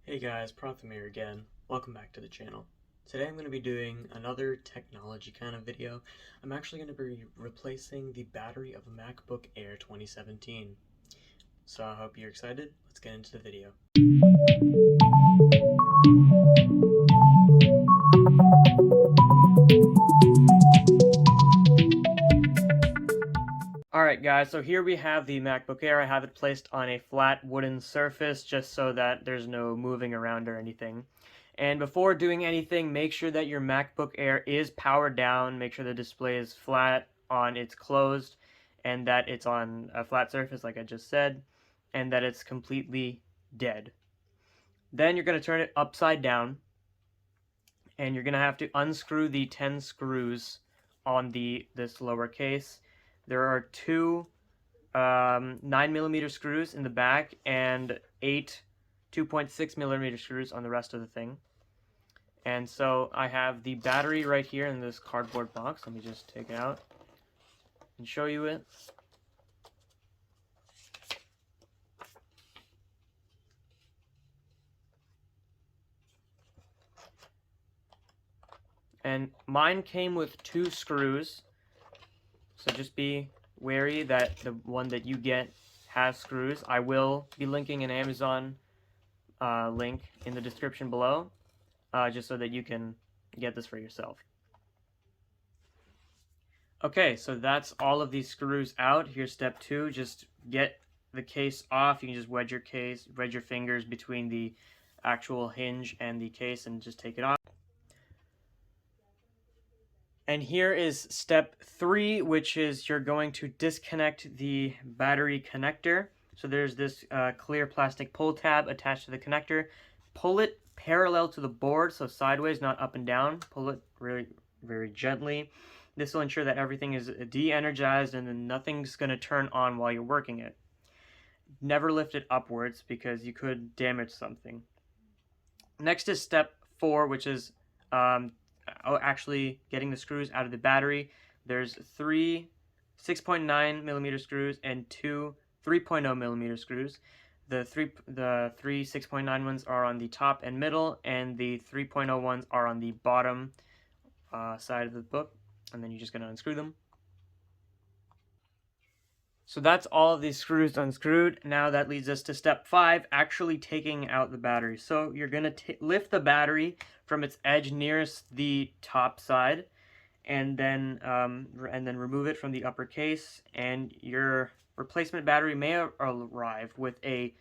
Hey guys, Pratham again. Welcome back to the channel. Today I'm going to be doing another technology kind of video. I'm actually going to be replacing the battery of a MacBook Air 2017. So I hope you're excited. Let's get into the video. Alright guys, so here we have the MacBook Air. I have it placed on a flat wooden surface just so that there's no moving around or anything. And before doing anything, make sure that your MacBook Air is powered down. Make sure the display is flat on it's closed and that it's on a flat surface like I just said, and that it's completely dead. Then you're going to turn it upside down and you're going to have to unscrew the 10 screws on this lower case. There are two 9mm screws in the back and 8 2.6mm screws on the rest of the thing. And so I have the battery right here in this cardboard box. Let me just take it out and show you it. And mine came with 2 screws. So just be wary that the one that you get has screws. I will be linking an Amazon link in the description below, just so that you can get this for yourself. Okay, so that's all of these screws out. Here's step 2. Just get the case off. You can just wedge your fingers between the actual hinge and the case and just take it off. And here is step 3, which is you're going to disconnect the battery connector. So there's this clear plastic pull tab attached to the connector. Pull it parallel to the board, so sideways, not up and down. Pull it very, very gently. This will ensure that everything is de-energized and then nothing's going to turn on while you're working it. Never lift it upwards because you could damage something. Next is step 4, which is actually getting the screws out of the battery. There's 3 6.9mm screws and 2 3.0mm screws. The three 6.9 ones are on the top and middle, and the 3.0 ones are on the bottom side of the book, and then you're just going to unscrew them. So that's all of these screws unscrewed. Now that leads us to step 5, actually taking out the battery. So you're going to lift the battery from its edge nearest the top side, and then remove it from the upper case. And your replacement battery may arrive with a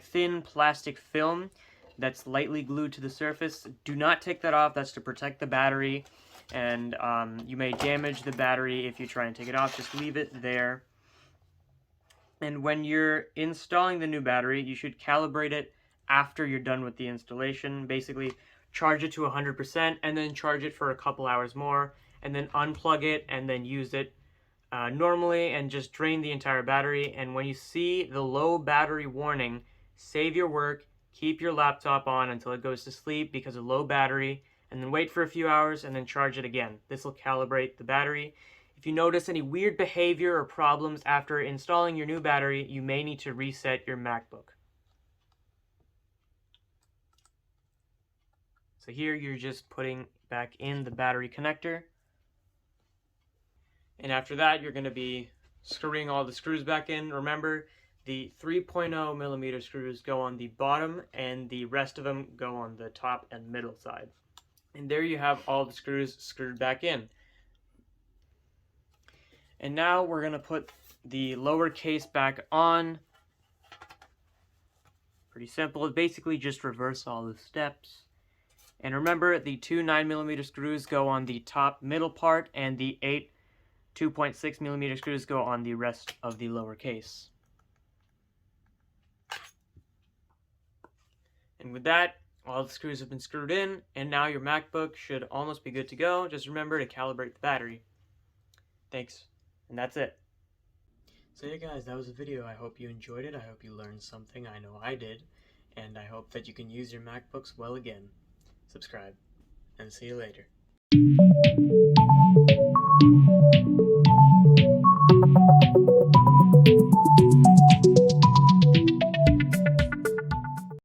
thin plastic film that's lightly glued to the surface. Do not take that off. That's to protect the battery. And you may damage the battery if you try and take it off. Just leave it there. And when you're installing the new battery, you should calibrate it after you're done with the installation. Basically, charge it to 100% and then charge it for a couple hours more, and then unplug it and then use it normally and just drain the entire battery. And when you see the low battery warning, save your work, keep your laptop on until it goes to sleep because of low battery, and then wait for a few hours and then charge it again. This will calibrate the battery. If you notice any weird behavior or problems after installing your new battery, you may need to reset your MacBook. So here you're just putting back in the battery connector. And after that, you're going to be screwing all the screws back in. Remember, the 3.0mm screws go on the bottom and the rest of them go on the top and middle side. And there you have all the screws screwed back in. And now we're going to put the lower case back on. Pretty simple. Basically just reverse all the steps. And remember, the 2 9mm screws go on the top middle part, and the 8 2.6mm screws go on the rest of the lower case. And with that, all the screws have been screwed in, and now your MacBook should almost be good to go. Just remember to calibrate the battery. Thanks. And that's it. So yeah guys, that was the video. I hope you enjoyed it. I hope you learned something. I know I did. And I hope that you can use your MacBooks well again. Subscribe, and see you later.